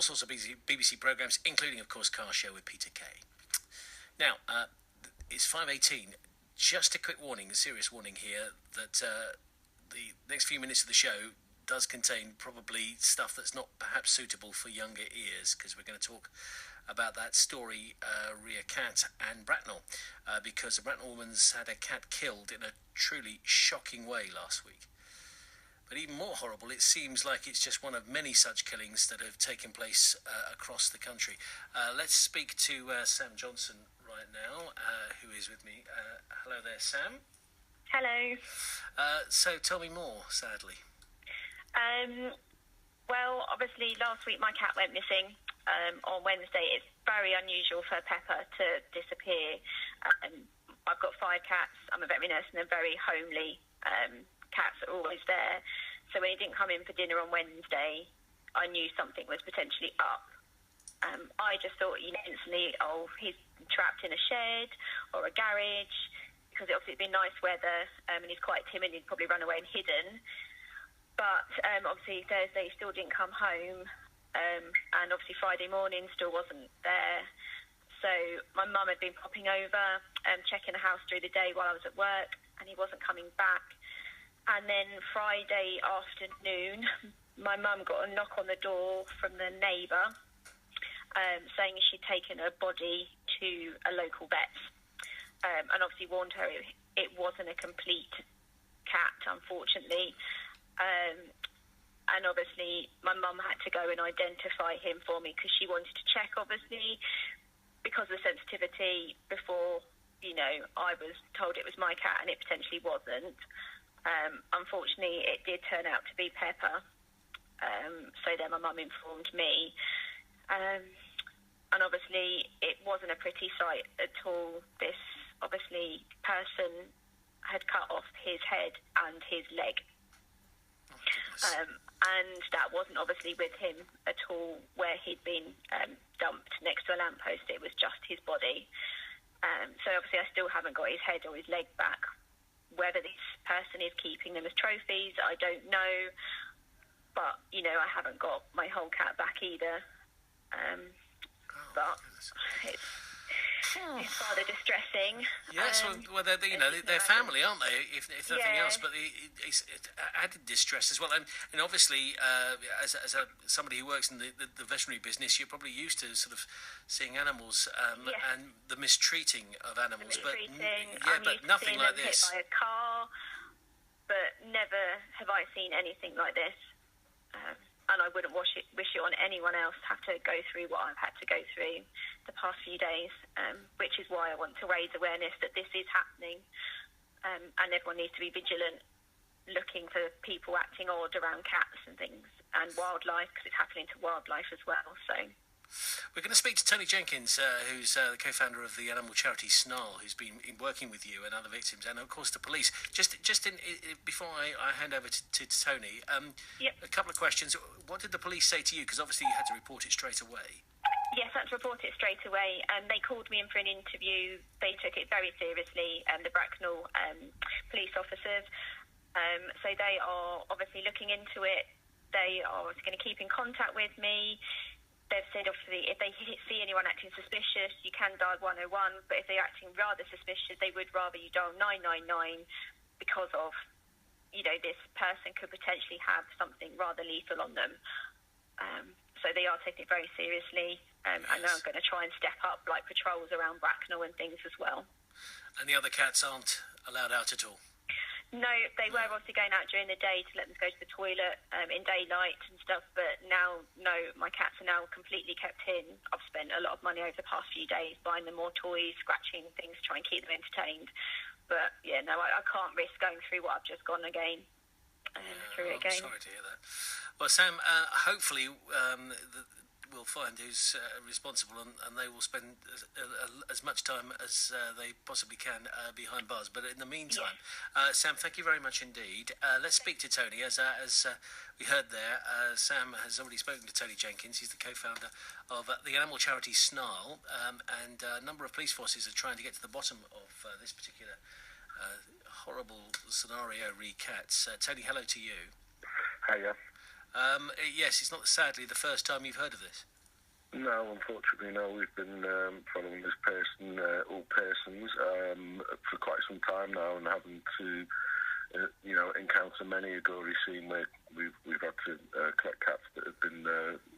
sorts of BBC programmes, including, of course, Car Show with Peter Kay. Now, it's 5:18. Just a quick warning, a serious warning here, that the next few minutes of the show does contain probably stuff that's not perhaps suitable for younger ears, because we're going to talk about that story, Rhea Cat and Bracknell, because a Bracknell woman's had a cat killed in a truly shocking way last week. But even more horrible, it seems like it's just one of many such killings that have taken place across the country. Let's speak to Sam Johnson right now, who is with me. Hello there, Sam. Hello. So tell me more, sadly. Well, obviously last week my cat went missing on Wednesday. It's very unusual for Pepper to disappear. I've got 5 cats. I'm a veterinary nurse, and they're very homely. Cats are always there. So when he didn't come in for dinner on Wednesday, I knew something was potentially up. I just thought, instantly, he's trapped in a shed or a garage, because obviously it'd been nice weather, and he's quite timid. He'd probably run away and hidden. But obviously Thursday he still didn't come home, and obviously Friday morning still wasn't there. So my mum had been popping over, checking the house through the day while I was at work, and he wasn't coming back. And then Friday afternoon, my mum got a knock on the door from the neighbour, saying she'd taken her body to a local vet, and obviously warned her it wasn't a complete cat, unfortunately. And obviously my mum had to go and identify him for me, because she wanted to check, obviously, because of the sensitivity before, I was told it was my cat and it potentially wasn't. Unfortunately, it did turn out to be Pepper. So then my mum informed me. And obviously it wasn't a pretty sight at all. This, obviously, person had cut off his head and his leg. And that wasn't obviously with him at all, where he'd been dumped next to a lamppost. It was just his body. So obviously I still haven't got his head or his leg back. Whether this person is keeping them as trophies, I don't know. But, I haven't got my whole cat back either. But it's rather distressing. Yes, well, they're family, aren't they? If nothing else, but it's added distress as well. And obviously, as somebody who works in the veterinary business, you're probably used to sort of seeing animals and the mistreating of animals. But nothing like this. Hit by a car, but never have I seen anything like this. And I wouldn't wish it on anyone else have to go through what I've had to go through the past few days, which is why I want to raise awareness that this is happening, and everyone needs to be vigilant, looking for people acting odd around cats and things, and wildlife, because it's happening to wildlife as well. So we're going to speak to Tony Jenkins, who's the co-founder of the animal charity SNARL, who's been working with you and other victims, and of course the police. Before I hand over to Tony, a couple of questions. What did the police say to you? Because obviously you had to report it straight away. Yes, I had to report it straight away. They called me in for an interview. They took it very seriously, the Bracknell police officers. So they are obviously looking into it. They are going to keep in contact with me. They've said, obviously, if they see anyone acting suspicious, you can dial 101, but if they're acting rather suspicious, they would rather you dial 999, because of, this person could potentially have something rather lethal on them. So they are taking it very seriously, and they're going to try and step up, like patrols around Bracknell and things as well. And the other cats aren't allowed out at all? No, they were obviously going out during the day to let them go to the toilet in daylight and stuff, but now, no, my cats are now completely kept in. I've spent a lot of money over the past few days buying them more toys, scratching things, trying to keep them entertained. But, I can't risk going through what I've just gone again. I'm sorry to hear that. Well, Sam, hopefully we'll find who's responsible, and they will spend as much time as they possibly can behind bars. But in the meantime, Sam, thank you very much indeed. Let's speak to Tony. As we heard there, Sam has already spoken to Tony Jenkins. He's the co-founder of the animal charity SNARL, and a number of police forces are trying to get to the bottom of this particular horrible scenario re cats. Tony, hello to you. Hiya. Yes, it's not sadly the first time you've heard of this. No, unfortunately, no. We've been following this person, or persons, for quite some time now, and having to, encounter many a gory scene where we've had to collect cats that have been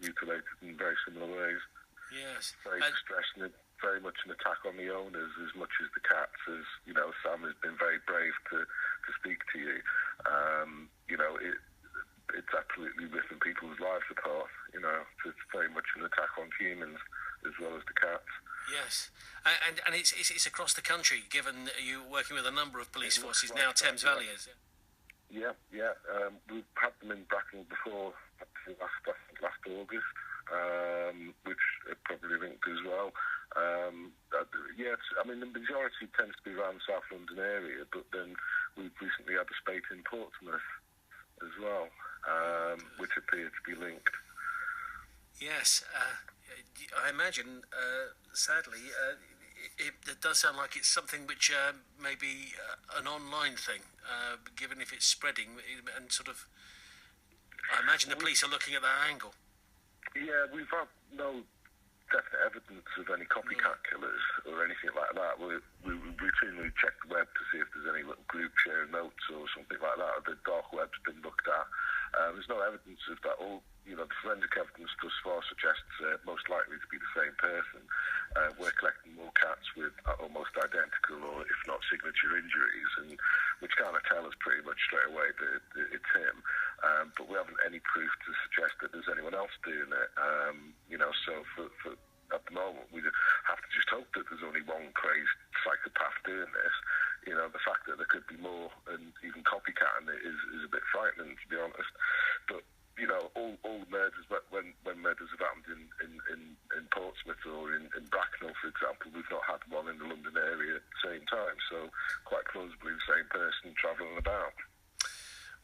mutilated in very similar ways. Yes. Very distressing. Very much an attack on the owners as much as the cats. As Sam has been very brave to speak to you. It's absolutely ripping people's lives apart. It's very much an attack on humans as well as the cats. Yes, and it's across the country. Given you working with a number of police forces now, Thames Valley is. Yeah. We've had them in Bracknell before, last August, which it probably linked as well. The majority tends to be around the South London area, but then we've recently had a spate in Portsmouth as well, which appear to be linked. Yes, I imagine, sadly, it does sound like it's something which may be an online thing, given if it's spreading, and sort of, I imagine the police are looking at that angle. Yeah, we've had no definite evidence of any copycat killers or anything like that. We routinely check the web to see if there's any little group sharing notes or something like that. The dark web's been looked at. There's no evidence of that. All the forensic evidence thus far suggests most likely to be the same person. We're collecting more cats with almost identical, or if not signature injuries, and which kind of tell us pretty much straight away that it's him. But we haven't any proof to suggest that there's anyone else doing it. So for at the moment, we have to just hope that there's only one crazed psychopath doing this. The fact that there could be more and even copycatting it is a bit frightening, to be honest. But all murders, when murders have happened in Portsmouth or in Bracknell, for example, we've not had one in the London area at the same time. So quite plausibly the same person travelling about.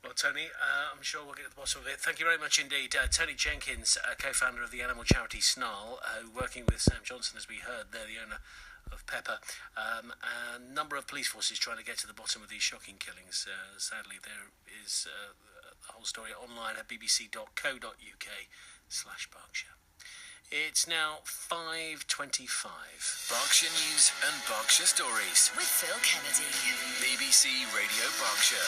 Well, Tony, I'm sure we'll get to the bottom of it. Thank you very much indeed. Tony Jenkins, co-founder of the animal charity SNARL, working with Sam Johnson, as we heard, they're the owner of Pepper. A number of police forces trying to get to the bottom of these shocking killings. Sadly, there is the whole story online at bbc.co.uk/Berkshire. It's now 5:25. Berkshire News and Berkshire Stories with Phil Kennedy. BBC Radio Berkshire.